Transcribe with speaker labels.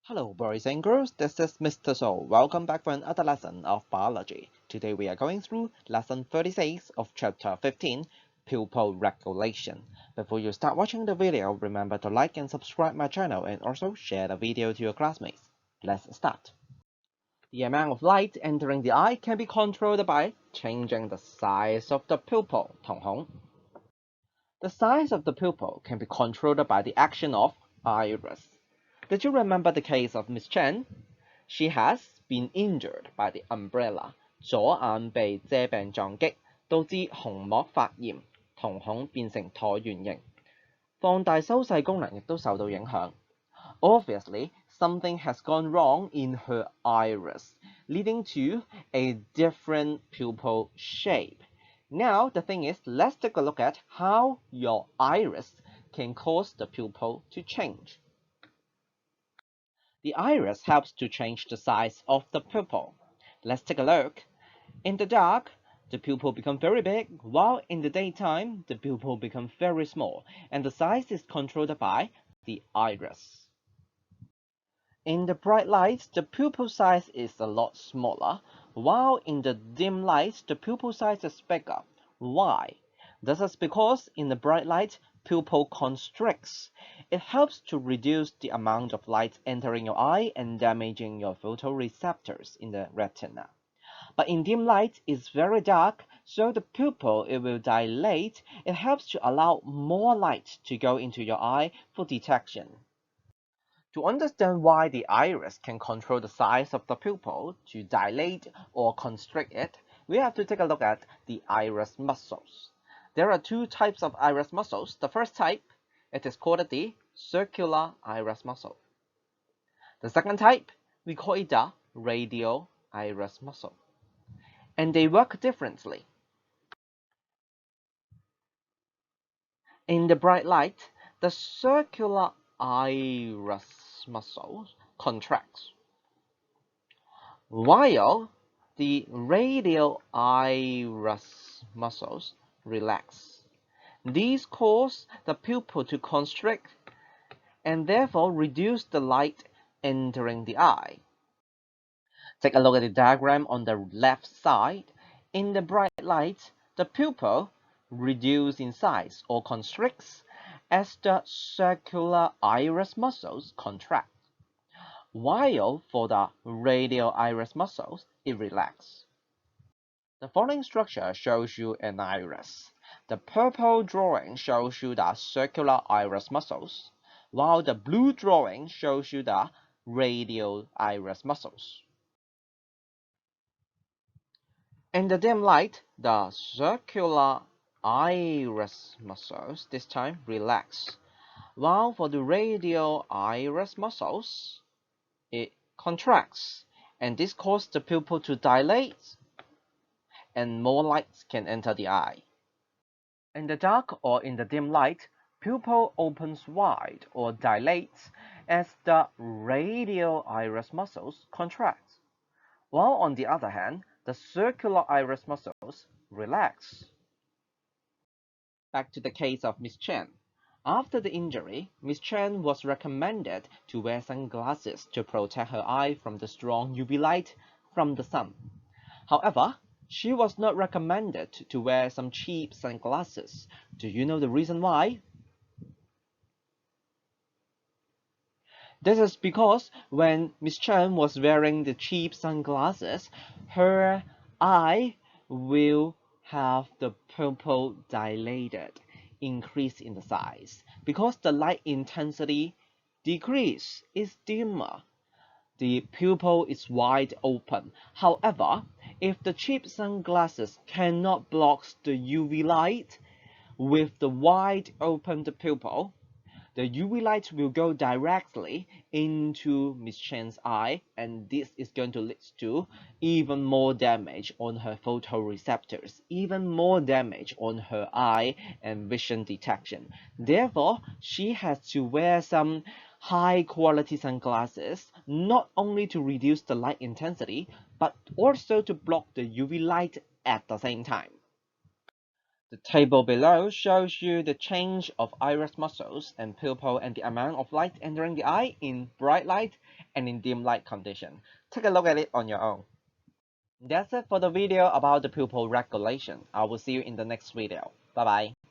Speaker 1: Hello boys and girls, this is Mr. Soul. Welcome back for another lesson of biology. Today we are going through lesson 36 of chapter 15, Pupil Regulation. Before you start watching the video, remember to like and subscribe my channel and also share the video to your classmates. Let's start. The amount of light entering the eye can be controlled by changing the size of the pupil, 瞳孔. The size of the pupil can be controlled by the action of iris. Did you remember the case of Miss Chen? She has been injured by the umbrella， 左眼被遮柄撞擊，導致虹膜發炎，瞳孔變成橢圓形。放大收細功能亦都受到影響。Obviously, something has gone wrong in her iris, leading to a different pupil shape. Now, the thing is, let's take a look at how your iris can cause the pupil to change. The iris helps to change the size of the pupil. Let's take a look. In the dark, the pupil becomes very big, while in the daytime, the pupil becomes very small, and the size is controlled by the iris. In the bright light, the pupil size is a lot smaller, while in the dim light, the pupil size is bigger. Why? This is because in the bright light, pupil constricts. It helps to reduce the amount of light entering your eye and damaging your photoreceptors in the retina. But in dim light, it's very dark, so the pupil it will dilate. It helps to allow more light to go into your eye for detection. To understand why the iris can control the size of the pupil to dilate or constrict it, we have to take a look at the iris muscles. There are two types of iris muscles. The first type, it is called the circular iris muscle. The second type, we call it the radial iris muscle. And they work differently. In the bright light, the circular iris muscle contracts, while the radial iris muscles relax. These cause the pupil to constrict and therefore reduce the light entering the eye. Take a look at the diagram on the left side. In the bright light, the pupil reduces in size or constricts as the circular iris muscles contract, while for the radial iris muscles, it relaxes. The following structure shows you an iris. The purple drawing shows you the circular iris muscles, while the blue drawing shows you the radial iris muscles. In the dim light, the circular iris muscles this time relax, while for the radial iris muscles, it contracts, and this causes the pupil to dilate and more light can enter the eye. In the dark or in the dim light, pupil opens wide or dilates as the radial iris muscles contract, while on the other hand, the circular iris muscles relax. Back to the case of Miss Chen. After the injury, Miss Chen was recommended to wear sunglasses to protect her eye from the strong UV light from the sun. However, she was not recommended to wear some cheap sunglasses. Do you know the reason why? This is because when Miss Chen was wearing the cheap sunglasses, her eye will have the pupil dilated, increase in the size. Because the light intensity decrease is dimmer, the pupil is wide open. However, if the cheap sunglasses cannot block the UV light with the wide open pupil, the UV light will go directly into Miss Chen's eye, and this is going to lead to even more damage on her photoreceptors, even more damage on her eye and vision detection. Therefore, she has to wear some high quality sunglasses, not only to reduce the light intensity, but also to block the UV light at the same time. The table below shows you the change of iris muscles and pupil and the amount of light entering the eye in bright light and in dim light condition. Take a look at it on your own. That's it for the video about the pupil regulation. I will see you in the next video. Bye bye.